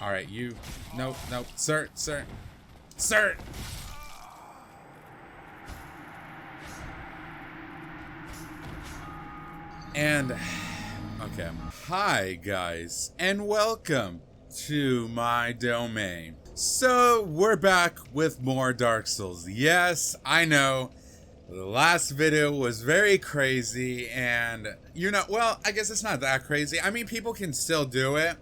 Alright, you. Nope, nope. Sir, sir. Sir! And, okay. Hi, guys, and welcome to my domain. So, we're back with more Dark Souls. Yes, I know. The last video was very crazy, and, well, I guess it's not that crazy. I mean, people can still do it.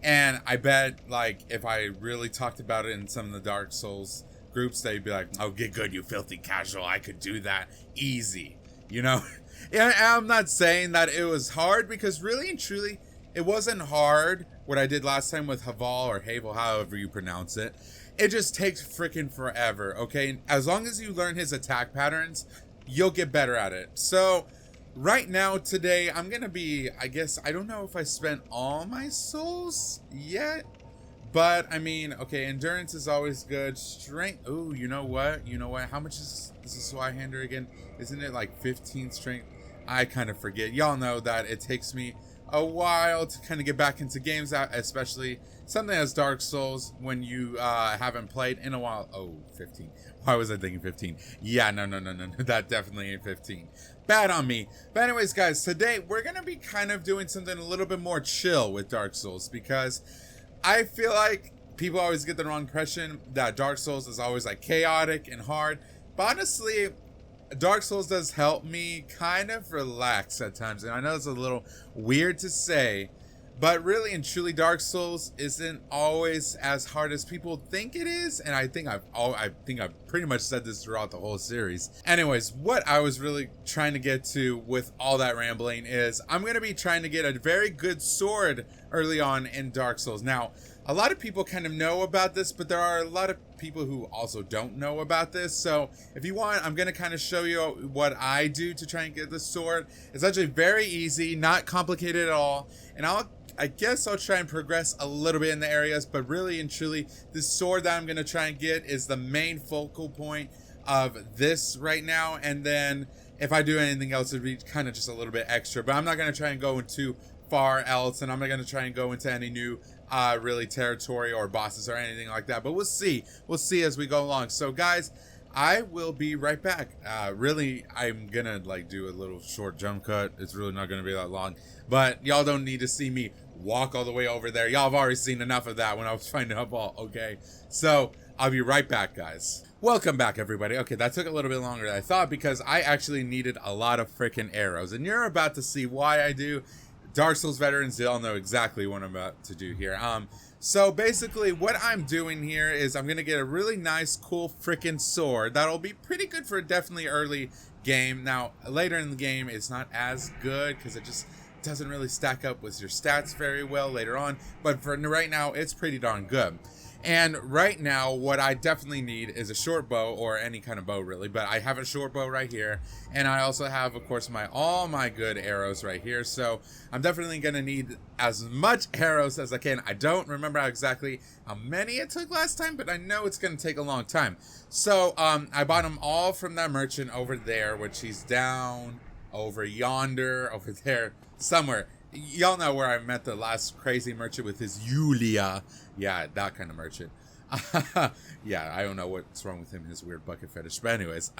And I bet, like, if I really talked about it in some of the Dark Souls groups, they'd be like, oh, get good, you filthy casual. I could do that easy, you know? Yeah, I'm not saying that it was hard, because really and truly, it wasn't hard what I did last time with Havel or Havel, however you pronounce it. It just takes freaking forever, okay? As long as you learn his attack patterns, you'll get better at it. So, right now, today, I'm gonna be, I guess, I don't know if I spent all my souls yet, but, I mean, okay, endurance is always good. Strength, oh, you know what? How much is a Swyhander again? Isn't it like 15 strength? I kind of forget. Y'all know that it takes me a while to kind of get back into games, especially something as Dark Souls when you haven't played in a while. Oh, 15. Why was I thinking 15? Yeah, no. That definitely ain't 15. Bad on me. But anyways, guys, today we're going to be kind of doing something a little bit more chill with Dark Souls, because I feel like people always get the wrong impression that Dark Souls is always like chaotic and hard. But honestly, Dark Souls does help me kind of relax at times. And I know it's a little weird to say, but really and truly, Dark Souls isn't always as hard as people think it is. And I think I've pretty much said this throughout the whole series. Anyways, what I was really trying to get to with all that rambling is I'm going to be trying to get a very good sword early on in Dark Souls. Now, a lot of people kind of know about this, but there are a lot of people who also don't know about this. So if you want, I'm going to kind of show you what I do to try and get the sword. It's actually very easy, not complicated at all. And I guess I'll try and progress a little bit in the areas, but really and truly, this sword that I'm going to try and get is the main focal point of this right now. And then if I do anything else, it'd be kind of just a little bit extra, but I'm not going to try and go into far else, and I'm not going to try and go into any new really territory or bosses or anything like that, but we'll see as we go along. So guys, I will be right back. Really, I'm gonna like do a little short jump cut. It's really not gonna be that long, but y'all don't need to see me walk all the way over there. Y'all have already seen enough of that when I was finding up all. Okay, so I'll be right back, guys. Welcome back, everybody. Okay, that took a little bit longer than I thought, because I actually needed a lot of freaking arrows, and you're about to see why I do. Dark Souls veterans, they all know exactly what I'm about to do here. So basically what I'm doing here is I'm gonna get a really nice, cool freaking sword that'll be pretty good for definitely early game. Now, later in the game, it's not as good because it just doesn't really stack up with your stats very well later on. But for right now, it's pretty darn good. And right now, what I definitely need is a short bow, or any kind of bow really, but I have a short bow right here, and I also have, of course, all my good arrows right here. So I'm definitely gonna need as much arrows as I can. I don't remember exactly how many it took last time, but I know it's gonna take a long time. So I bought them all from that merchant over there, which he's down over yonder, over there somewhere. Y'all know where I met the last crazy merchant with his Yulia. Yeah, that kind of merchant. Yeah, I don't know what's wrong with him, his weird bucket fetish. But anyways,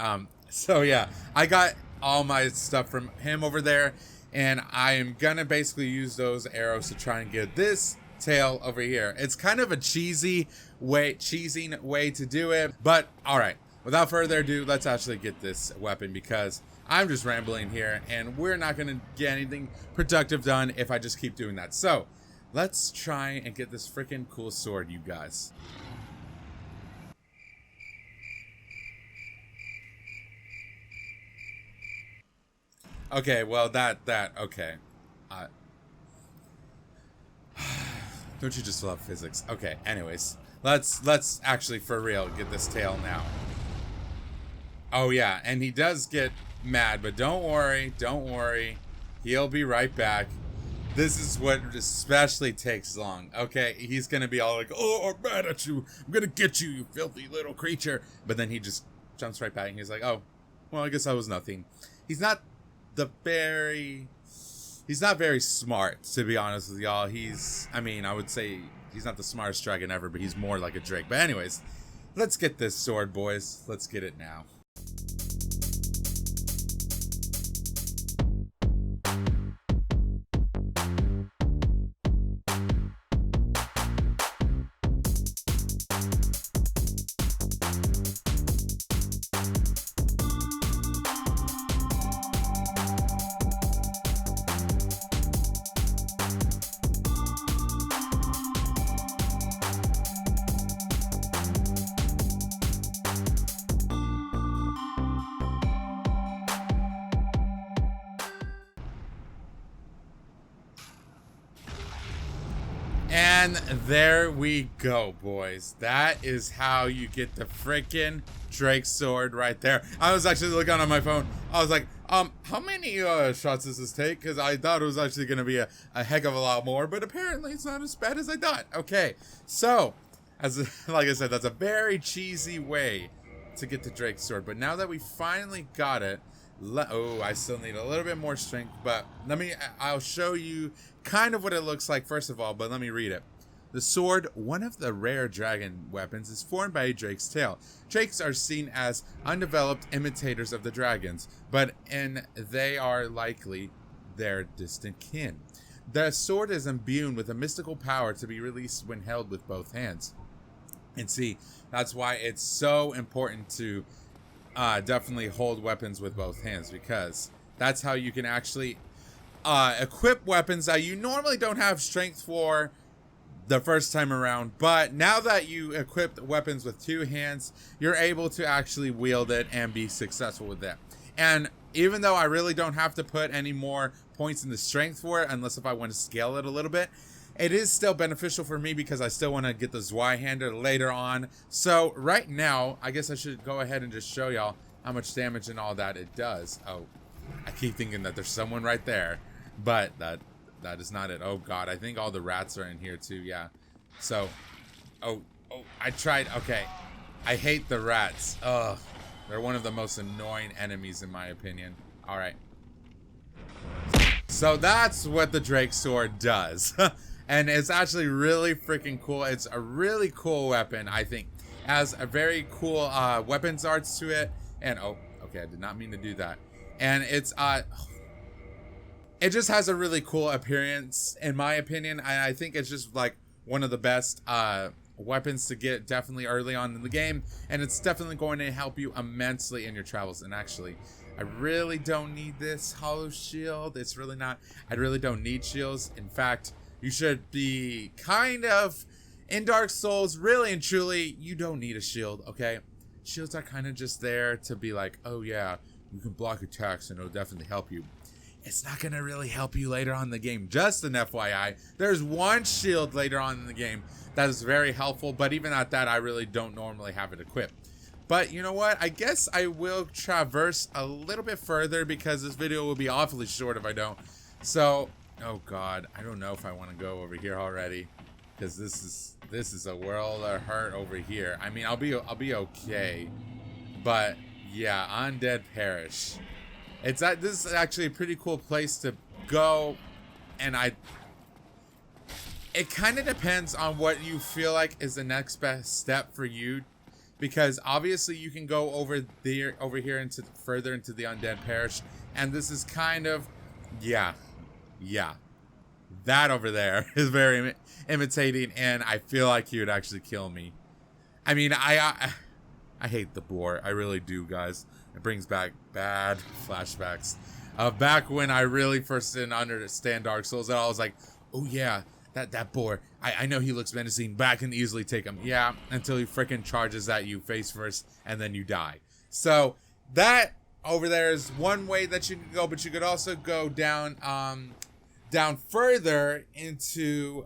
so yeah, I got all my stuff from him over there, and I am gonna basically use those arrows to try and get this tail over here. It's kind of a cheesing way to do it, but all right. Without further ado, let's actually get this weapon, because I'm just rambling here, and we're not going to get anything productive done if I just keep doing that. So, let's try and get this freaking cool sword, you guys. Okay, well, okay. Don't you just love physics? Okay, anyways. Let's actually, for real, get this tail now. Oh, yeah, and he does get mad, but don't worry, he'll be right back. This is what especially takes long. Okay, he's gonna be all like, oh, I'm mad at you, I'm gonna get you, you filthy little creature, but then he just jumps right back and he's like, oh, well, I guess that was nothing. He's not very smart, to be honest with y'all. I would say he's not the smartest dragon ever, but he's more like a drake. But anyways, let's get this sword, boys. Let's get it now. And there we go, boys. That is how you get the freaking Drake sword right there. I was actually looking on my phone. I was like, how many shots does this take? Because I thought it was actually going to be a heck of a lot more, but apparently it's not as bad as I thought. Okay, so, like I said, that's a very cheesy way to get the Drake sword. But now that we finally got it, oh, I still need a little bit more strength, but I'll show you kind of what it looks like first of all, but let me read it. The sword, one of the rare dragon weapons, is formed by a drake's tail. Drakes are seen as undeveloped imitators of the dragons, and they are likely their distant kin. The sword is imbued with a mystical power to be released when held with both hands. And see, that's why it's so important to definitely hold weapons with both hands, because that's how you can actually equip weapons that you normally don't have strength for the first time around. But now that you equip weapons with two hands, you're able to actually wield it and be successful with it. And even though I really don't have to put any more points in the strength for it, unless if I want to scale it a little bit, it is still beneficial for me because I still want to get the Zweihander later on. So right now, I guess I should go ahead and just show y'all how much damage and all that it does. Oh, I keep thinking that there's someone right there, but that is not it. Oh God, I think all the rats are in here too. Yeah. So, oh, I tried. Okay, I hate the rats. Ugh, they're one of the most annoying enemies in my opinion. All right. So that's what the Drake sword does. And it's actually really freaking cool. It's a really cool weapon, I think. It has a very cool weapons arts to it. And, oh, okay, I did not mean to do that. And it's, it just has a really cool appearance, in my opinion. I think it's just, like, one of the best weapons to get definitely early on in the game. And it's definitely going to help you immensely in your travels. And actually, I really don't need this hollow shield. It's really not, I really don't need shields. In fact, you should be kind of in Dark Souls, really and truly, you don't need a shield, okay? Shields are kind of just there to be like, oh yeah, you can block attacks and it'll definitely help you. It's not going to really help you later on in the game. Just an FYI, there's one shield later on in the game that is very helpful, but even at that, I really don't normally have it equipped. But you know what? I guess I will traverse a little bit further because this video will be awfully short if I don't. So, oh God, I don't know if I want to go over here already, because this is a world of hurt over here. I mean, I'll be okay, but yeah, Undead Parish. This is actually a pretty cool place to go, and it kind of depends on what you feel like is the next best step for you, because obviously you can go over here further into the Undead Parish, and this is kind of, yeah, that over there is very imitating, and I feel like he would actually kill me. I mean, I hate the boar. I really do, guys. It brings back bad flashbacks of back when I really first didn't understand Dark Souls, and I was like, oh yeah, that boar. I know he looks menacing, but I can easily take him. Yeah, until he freaking charges at you face first, and then you die. So that over there is one way that you can go, but you could also go down further into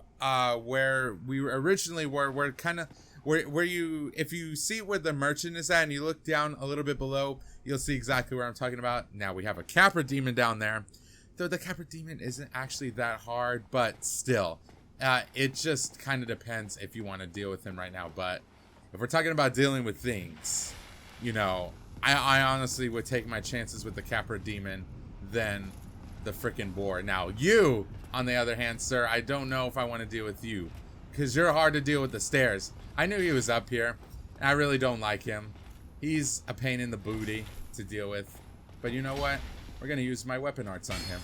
where we originally were. We're kind of where you, if you see where the merchant is at and you look down a little bit below, you'll see exactly where I'm talking about. Now we have a Capra demon down there, though the Capra demon isn't actually that hard, but still, it just kind of depends if you want to deal with him right now. But if we're talking about dealing with things, you know, I honestly would take my chances with the Capra demon than the freaking boar. Now you, on the other hand, sir, I don't know if I want to deal with you, because you're hard to deal with the stairs. I knew he was up here, and I really don't like him. He's a pain in the booty to deal with. But you know what? We're gonna use my weapon arts on him.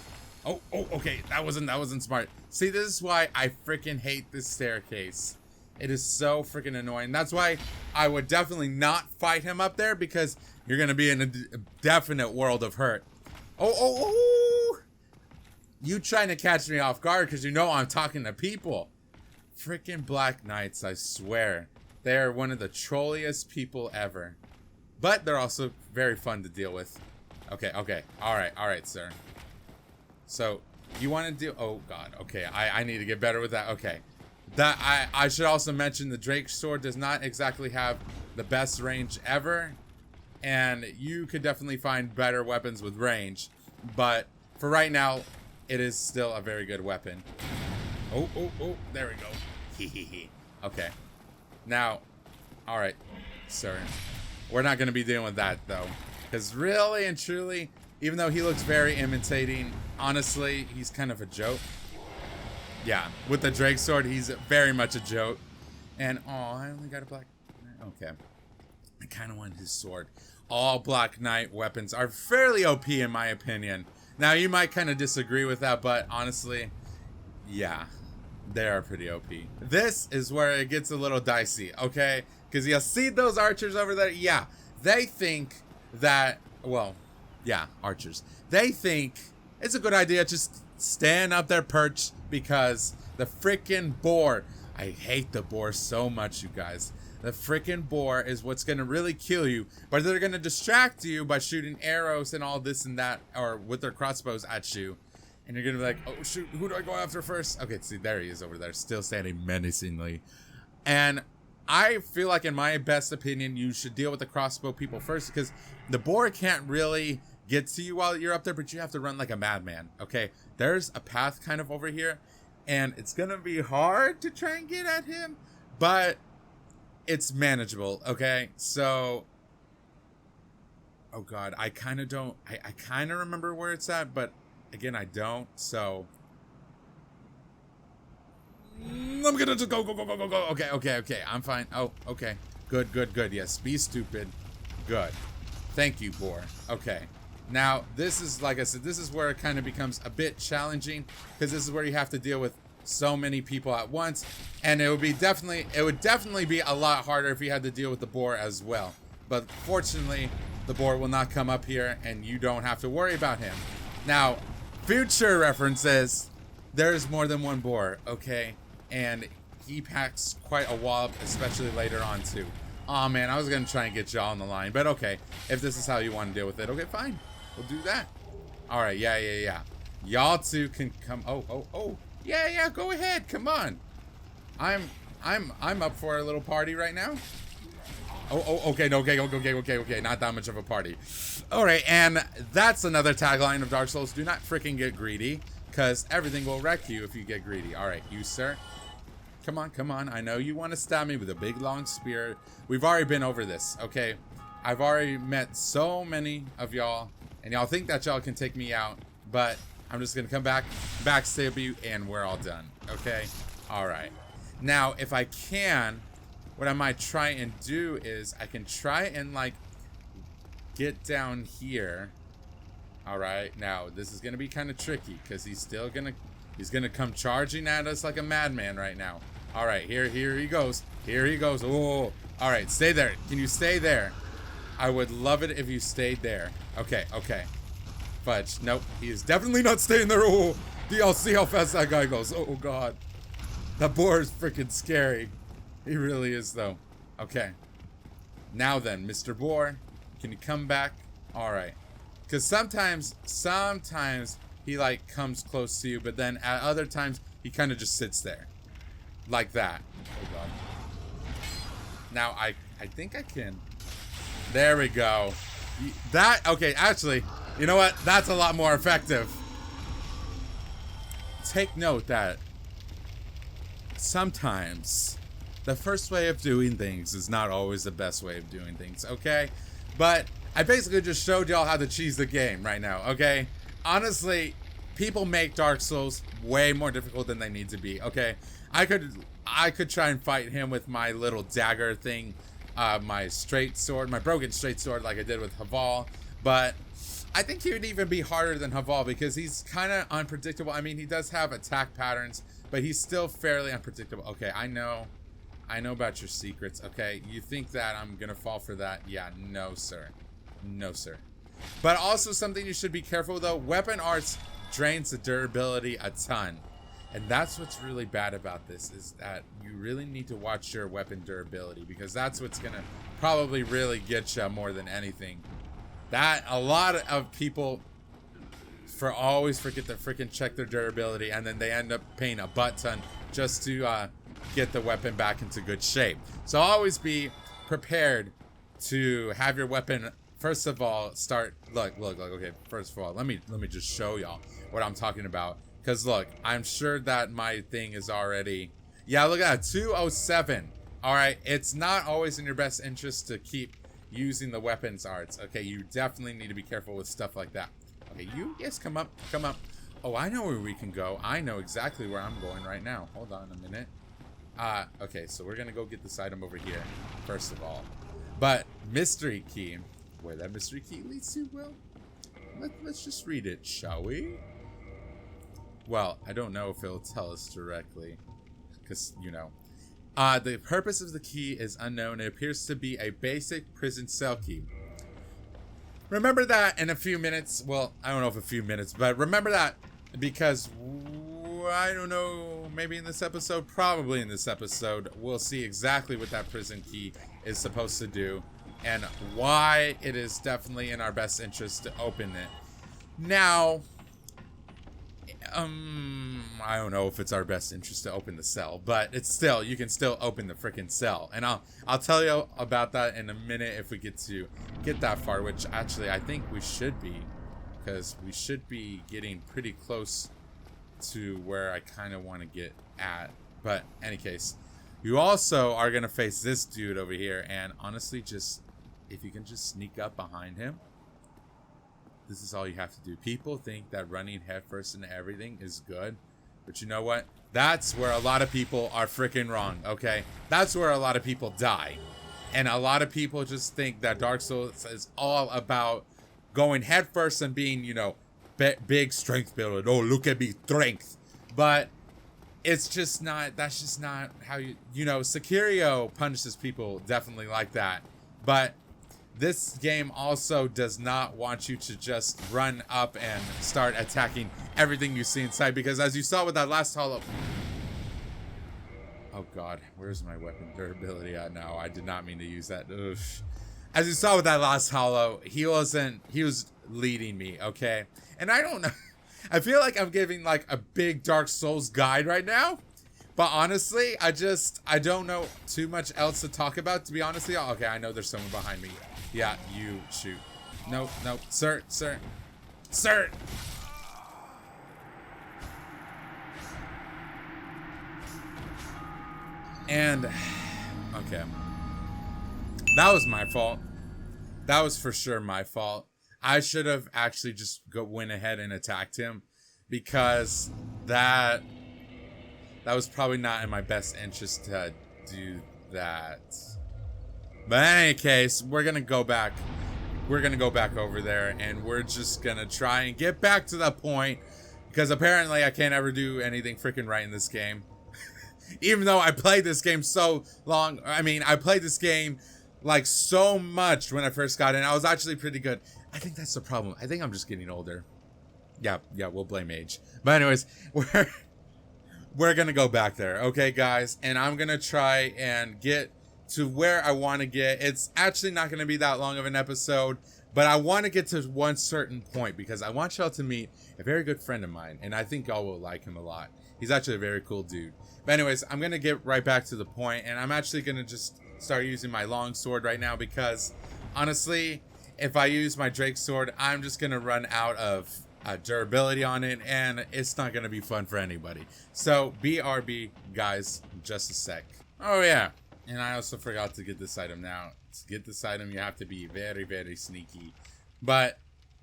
Oh, okay, that wasn't smart. See, this is why I freaking hate this staircase. It is so freaking annoying. That's why I would definitely not fight him up there, because you're gonna be in a definite world of hurt. Oh! You trying to catch me off guard because you know I'm talking to people. Freaking Black Knights, I swear. They're one of the trolliest people ever. But they're also very fun to deal with. Okay. Alright, sir. So, you want to do... Oh, God. Okay, I need to get better with that. Okay. I should also mention the Drake Sword does not exactly have the best range ever. And you could definitely find better weapons with range. But for right now, it is still a very good weapon. Oh, there we go. Okay. Now, alright, sir. We're not going to be dealing with that, though. Because really and truly, even though he looks very imitating, honestly, he's kind of a joke. Yeah, with the Drake Sword, he's very much a joke. And, oh, I only got a Black Knight. Okay. I kind of want his sword. All Black Knight weapons are fairly OP, in my opinion. Now, you might kind of disagree with that, but honestly, yeah, they are pretty OP. This is where it gets a little dicey, okay? Because you'll see those archers over there. Yeah, they think that, well, yeah, archers. They think it's a good idea just stand up there perched because the freaking boar, I hate the boar so much, you guys. The freaking boar is what's going to really kill you, but they're going to distract you by shooting arrows and all this and that, or with their crossbows at you. And you're going to be like, oh shoot, who do I go after first? Okay, see, there he is over there, still standing menacingly. And I feel like, in my best opinion, you should deal with the crossbow people first, because the boar can't really get to you while you're up there, but you have to run like a madman, okay? There's a path kind of over here, and it's going to be hard to try and get at him, but it's manageable, okay? So, oh God, I kind of don't, I kind of remember where it's at, but again, I don't, so I'm gonna just go. Okay, I'm fine. Oh, okay, good, yes, be stupid, good, thank you, boar. Okay, now this is, like I said, this is where it kind of becomes a bit challenging, because this is where you have to deal with so many people at once, and it would definitely be a lot harder if you had to deal with the boar as well. But fortunately, the boar will not come up here, and you don't have to worry about him. Now, future references, there's more than one boar, okay? And he packs quite a wallop, especially later on too. Aw, man, I was gonna try and get y'all on the line, but okay, if this is how you want to deal with it, okay, fine, we'll do that. All right, yeah. Y'all two can come. Oh. Yeah, go ahead. Come on. I'm up for a little party right now. Okay. Not that much of a party. All right, and that's another tagline of Dark Souls. Do not freaking get greedy, because everything will wreck you if you get greedy. All right, you, sir. Come on. I know you want to stab me with a big, long spear. We've already been over this, okay? I've already met so many of y'all, and y'all think that y'all can take me out, but I'm just gonna come back, backstab you, and we're all done, okay? All right. Now, if I can, what I might try and do is I can try and, like, get down here. All right. Now, this is gonna be kind of tricky, because he's gonna come charging at us like a madman right now. All right, here he goes. Oh, all right, stay there. Can you stay there? I would love it if you stayed there. Okay. Fudge. Nope, he is definitely not staying there. Oh, do y'all see how fast that guy goes? Oh God, that boar is freaking scary. He really is, though. Okay. Now then, Mr. Boar, can you come back? All right. Because sometimes he, like, comes close to you, but then at other times, he kind of just sits there. Like that. Oh God. Now, I think I can. There we go. Okay, actually, you know what? That's a lot more effective. Take note that sometimes the first way of doing things is not always the best way of doing things, okay? But I basically just showed y'all how to cheese the game right now, okay? Honestly, people make Dark Souls way more difficult than they need to be, okay? I could try and fight him with my little dagger thing, my straight sword, my broken straight sword, like I did with Havel. But I think he would even be harder than Havel because he's kind of unpredictable. I mean, he does have attack patterns, but he's still fairly unpredictable. Okay, I know about your secrets. Okay, you think that I'm gonna fall for that? Yeah, no, sir. No, sir. But also something you should be careful though, weapon arts drains the durability a ton. And that's what's really bad about this, is that you really need to watch your weapon durability, because that's what's gonna probably really get you more than anything. That a lot of people always forget to freaking check their durability, and then they end up paying a butt ton just to get the weapon back into good shape. So always be prepared to have your weapon. First of all, look, okay, first of all, let me just show y'all what I'm talking about. Because look, I'm sure that my thing is already, yeah, look at that, 207. All right, it's not always in your best interest to keep using the weapons arts. Okay, you definitely need to be careful with stuff like that. Okay, yes, come up. Oh, I know where we can go. I know exactly where I'm going right now. Hold on a minute. Okay, so we're gonna go get this item over here, first of all. But mystery key, where that mystery key leads to, well, let's just read it, shall we? Well, I don't know if it'll tell us directly, because, you know. The purpose of the key is unknown. It appears to be a basic prison cell key. Remember that in a few minutes. Well, I don't know if a few minutes, but remember that because, I don't know, maybe in this episode, probably in this episode, we'll see exactly what that prison key is supposed to do and why it is definitely in our best interest to open it. Now, I don't know if it's our best interest to open the cell, but it's still, you can still open the freaking cell, and I'll tell you about that in a minute if we get that far, which actually I think we should be, because we should be getting pretty close to where I kind of want to get at. But in any case, you also are gonna face this dude over here, and honestly, just if you can just sneak up behind him. This is all you have to do. People think that running headfirst into everything is good. But you know what? That's where a lot of people are freaking wrong, okay? That's where a lot of people die. And a lot of people just think that Dark Souls is all about going headfirst and being, you know, big strength builder. Oh, look at me, strength. But it's just not, that's just not how you know, Sekiro punishes people definitely like that. But this game also does not want you to just run up and start attacking everything you see inside, because as you saw with that last hollow... Oh god, where's my weapon durability at now? I did not mean to use that. Ugh. As you saw with that last hollow, he was leading me, okay? And I don't know, I feel like I'm giving like a big Dark Souls guide right now. But honestly, I don't know too much else to talk about, to be honest with you. Okay, I know there's someone behind me. Yeah, you shoot. No, sir. And, okay. That was my fault. That was for sure my fault. I should have actually just went ahead and attacked him, because that was probably not in my best interest to do that. But in any case, we're gonna go back. We're gonna go back over there, and we're just gonna try and get back to that point, because apparently I can't ever do anything freaking right in this game. Even though I played this game so long. I mean, I played this game like so much when I first got in. I was actually pretty good. I think that's the problem. I think I'm just getting older. Yeah, we'll blame age. But anyways, we're gonna go back there, okay, guys? And I'm gonna try and get to where I want to get. It's actually not going to be that long of an episode, but I want to get to one certain point, because I want y'all to meet a very good friend of mine, and I think y'all will like him a lot. He's actually a very cool dude. But anyways, I'm going to get right back to the point, and I'm actually going to just start using my long sword right now, because honestly, if I use my Drake sword, I'm just going to run out of durability on it, and it's not going to be fun for anybody. So BRB, guys, just a sec. Oh yeah. And I also forgot to get this item. Now, to get this item, you have to be very, very sneaky. But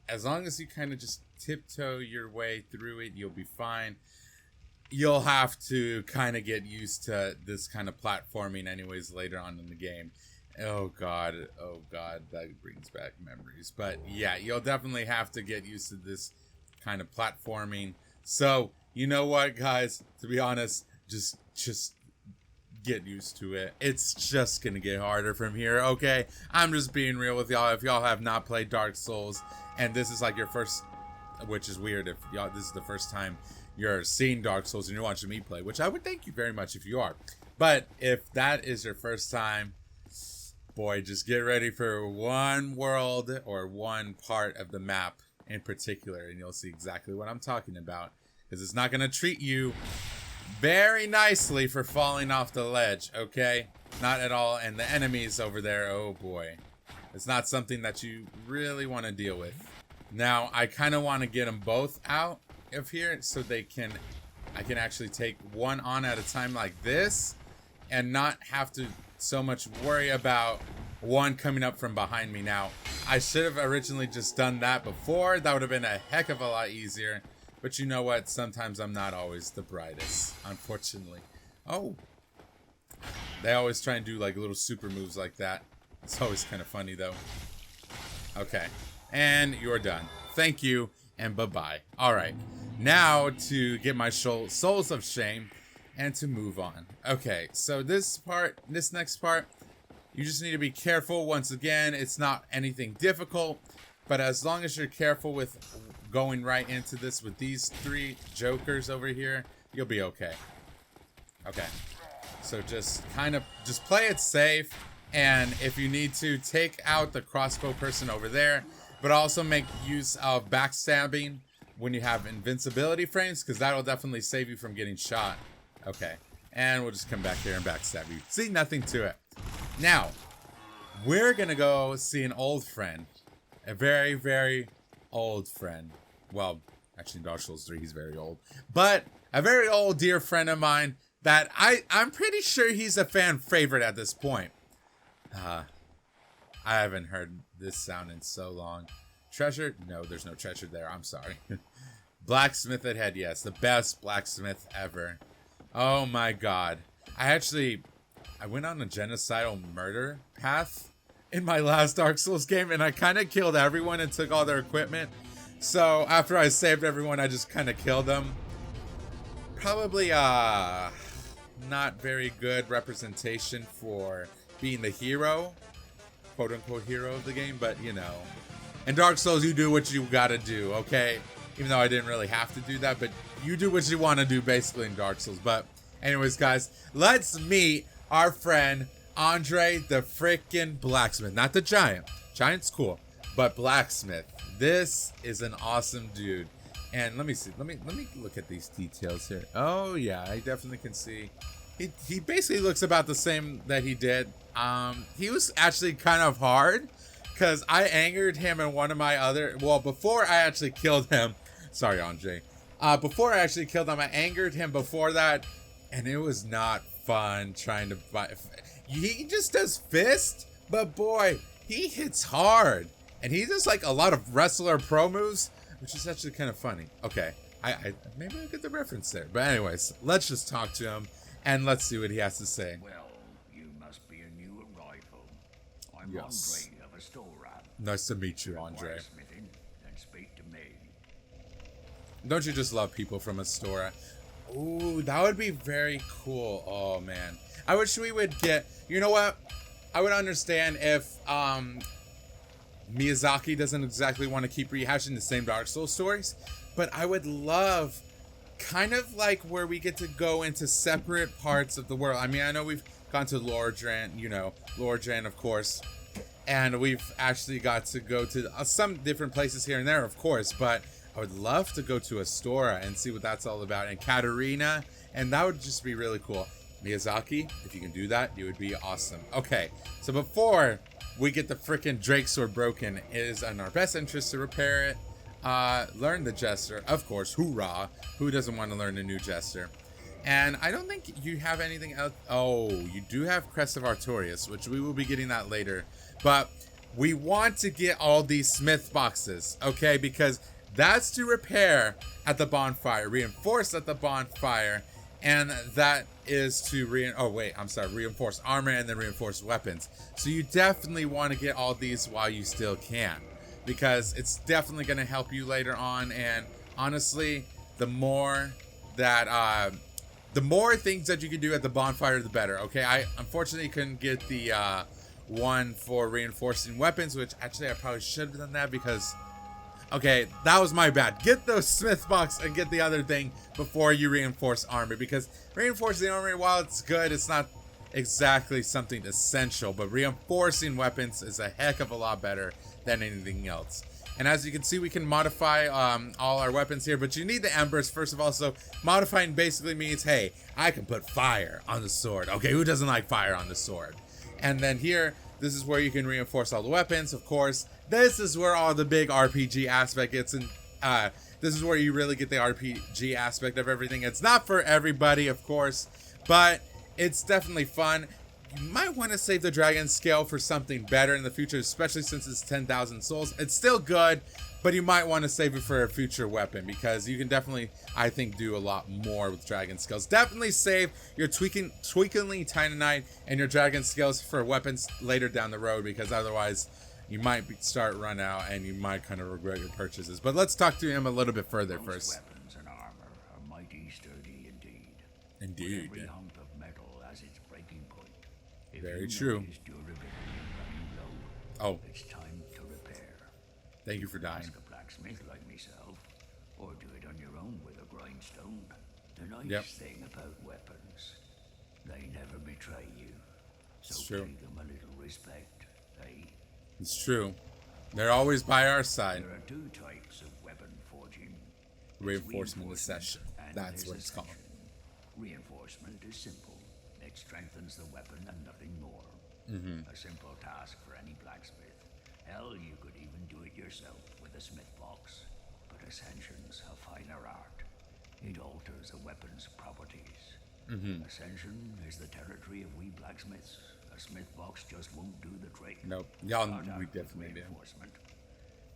as long as you kind of just tiptoe your way through it, you'll be fine. you'll have to kind of get used to this kind of platforming anyways later on in the game. Oh god, that brings back memories. But yeah, you'll definitely have to get used to this kind of platforming. So, you know what, guys? To be honest, just get used to it. It's just gonna get harder from here, okay? I'm just being real with y'all. If y'all have not played Dark Souls, and this is like your first, which is weird if y'all this is the first time you're seeing Dark Souls and you're watching me play, which I would thank you very much if you are. But if that is your first time, boy, just get ready for one world or one part of the map in particular, and you'll see exactly what I'm talking about, because it's not gonna treat you very nicely for falling off the ledge, okay? Not at all. And the enemies over there, oh boy. It's not something that you really want to deal with. Now, I kind of want to get them both out of here so I can actually take one on at a time like this and not have to so much worry about one coming up from behind me. Now, I should have originally just done that before. That would have been a heck of a lot easier. But you know what? Sometimes I'm not always the brightest, unfortunately. Oh. They always try and do like little super moves like that. It's always kind of funny though. Okay. And you're done. Thank you and bye-bye. Alright. Now to get my souls of shame and to move on. Okay. So this next part, you just need to be careful. Once again, it's not anything difficult. But as long as you're careful with going right into this with these three jokers over here, you'll be okay. Okay. So just play it safe. And if you need to, take out the crossbow person over there. But also make use of backstabbing when you have invincibility frames, because that'll definitely save you from getting shot. Okay. And we'll just come back here and backstab you. See, nothing to it. Now, we're going to go see an old friend. A very, very old friend. Well, actually in Dark Souls 3 he's very old. But a very old dear friend of mine that I'm pretty sure he's a fan favorite at this point. I haven't heard this sound in so long. Treasure? No, there's no treasure there. I'm sorry. Blacksmith at head, yes. The best blacksmith ever. Oh my god. I went on a genocidal murder path in my last Dark Souls game, and I kind of killed everyone and took all their equipment. So after I saved everyone, I just kind of killed them. Probably not very good representation for being the hero, quote unquote hero of the game, but you know. In Dark Souls, you do what you gotta do, okay? Even though I didn't really have to do that, but you do what you want to do basically in Dark Souls. But anyways, guys, let's meet our friend Andre the frickin' blacksmith. Not the giant. Giant's cool, but blacksmith. This is an awesome dude. And let me see. Let me look at these details here. Oh yeah, I definitely can see. He basically looks about the same that he did. He was actually kind of hard because I angered him in one of my other. Well, before I actually killed him. Sorry, Andre. Before I actually killed him, I angered him before that, and it was not fun trying to fight. He just does fist, but boy, he hits hard. And he does like a lot of wrestler pro moves, which is actually kind of funny. Okay, I maybe I'll get the reference there. But anyways, let's just talk to him and let's see what he has to say. Well, you must be a new arrival. I'm Yes. Andre of Astora. Nice to meet you, Andre. Blacksmithing, then speak to me. Don't you just love people from Astora? Ooh, that would be very cool. Oh man, I wish we would get. You know what? I would understand if Miyazaki doesn't exactly want to keep rehashing the same Dark Souls stories, but I would love kind of like where we get to go into separate parts of the world. I mean, I know we've gone to Lordran, you know, Lordran, of course, and we've actually got to go to some different places here and there, of course, but I would love to go to Astora and see what that's all about, and Katarina, and that would just be really cool. Miyazaki, if you can do that, it would be awesome. Okay, so before we get the frickin' Drake sword broken, it is in our best interest to repair it. Learn the Jester, of course, hoorah. Who doesn't want to learn a new Jester? And I don't think you have anything else. Oh, you do have Crest of Artorias, which we will be getting that later. But we want to get all these smith boxes, okay? Because That's to repair at the bonfire, reinforce at the bonfire, and that is to reinforce armor and then reinforce weapons. So you definitely want to get all these while you still can, because it's definitely going to help you later on. And honestly, the more things that you can do at the bonfire, the better. Okay, I unfortunately couldn't get the one for reinforcing weapons, which actually I probably should have done that, because okay, that was my bad. Get those smith box and get the other thing before you reinforce armor, because reinforcing armor, while it's good, it's not exactly something essential, but reinforcing weapons is a heck of a lot better than anything else. And as you can see, we can modify all our weapons here, but you need the embers first of all. So modifying basically means, hey, I can put fire on the sword. Okay, who doesn't like fire on the sword? And then here, this is where you can reinforce all the weapons, of course. This is where all the big RPG aspect gets in. This is where you really get the RPG aspect of everything. It's not for everybody, of course, but it's definitely fun. You might want to save the dragon scale for something better in the future, especially since it's 10,000 souls. It's still good, but you might want to save it for a future weapon, because you can definitely, I think, do a lot more with dragon scales. Definitely save your tweakingly titanite and your dragon scales for weapons later down the road, because otherwise you might start run out and you might kind of regret your purchases. But let's talk to him a little bit further first. Weapons and armor are mighty sturdy indeed. Indeed. Every hunk of metal has its breaking point. If Very you true. notice durability running low, Oh, it's time to repair. thank you for dying. Ask a blacksmith like myself, or do it on your own with a grindstone. The nice thing about weapons, they never betray you. So It's true. pay them a little respect, eh? It's true. They're always by our side. There are two types of weapon forging. Reinforcement accession. That's what it's called. Reinforcement is simple. It strengthens the weapon and nothing more. A simple task for any blacksmith. Hell, you could even do it yourself with a smith box. But Ascension's a finer art. It alters a weapon's properties. Ascension is the territory of we blacksmiths. A smith box just won't do the trick. Nope. Y'all, Not we out with definitely do. reinforcement.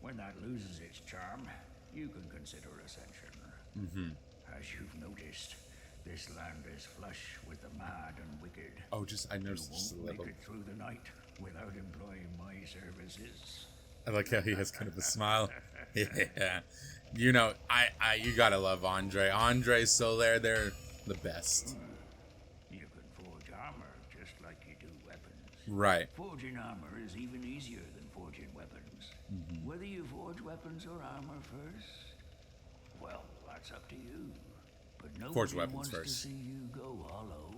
When that loses its charm, you can consider Ascension. As you've noticed, this land is flush with the mad and wicked. Oh, I noticed You just a won't little. make it through the night without employing my services. I like how he has kind of a smile. Yeah. You know, you gotta love Andre. Andre's so they're the best. You can forge armor just like you do weapons. Right. Forging armor is even easier than forging weapons. Whether you forge weapons or armor first, well, that's up to you. But Forge nobody weapons wants first. to see you go hollow.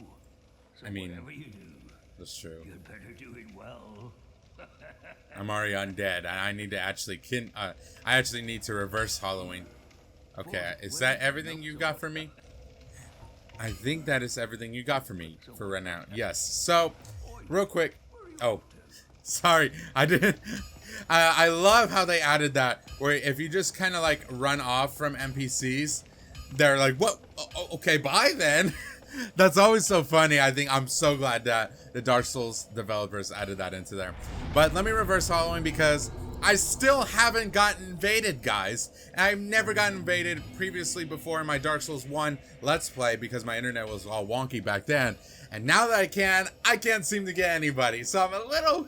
So I mean, whatever you do, That's true. you'd better do it well. I'm already undead, and I need to actually I actually need to reverse hollowing. Okay, is that everything you got for me? I think that is everything you got for me for right now. Yes. So, real quick. Oh, sorry, I didn't. I love how they added that, where if you just kind of like run off from NPCs, they're like, "What? Okay, bye then." That's always so funny. I think I'm so glad that the Dark Souls developers added that into there. But let me reverse hollowing, because I still haven't gotten invaded, guys. And I've never gotten invaded previously before in my Dark Souls 1 Let's Play, because my internet was all wonky back then. And now that I can't seem to get anybody. So I'm a little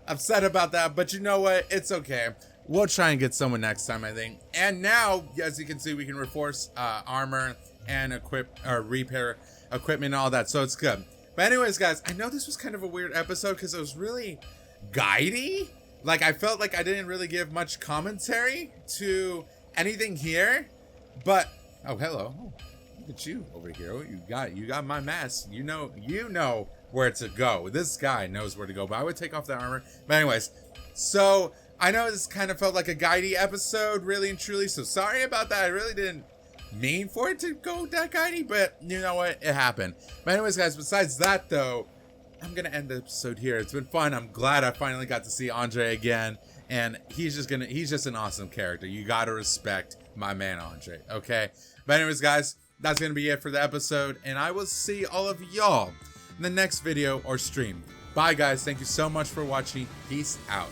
upset about that, but you know what? It's okay. We'll try and get someone next time, I think. And now, as you can see, we can reinforce armor and repair equipment and all that, so it's good. But anyways, guys, I know this was kind of a weird episode because it was really guidey. Like, I felt like I didn't really give much commentary to anything here. But oh, hello. Oh, look at you over here. Oh, you got my mask. You know where to go. This guy knows where to go, but I would take off the armor. But anyways, so I know this kind of felt like a guidey episode, really and truly, so sorry about that. I really didn't mean for it to go that guidey, but you know what? It happened. But anyways, guys, besides that, though, I'm going to end the episode here. It's been fun. I'm glad I finally got to see Andre again, and he's just an awesome character. You got to respect my man, Andre, okay? But anyways, guys, that's going to be it for the episode, and I will see all of y'all in the next video or stream. Bye, guys. Thank you so much for watching. Peace out.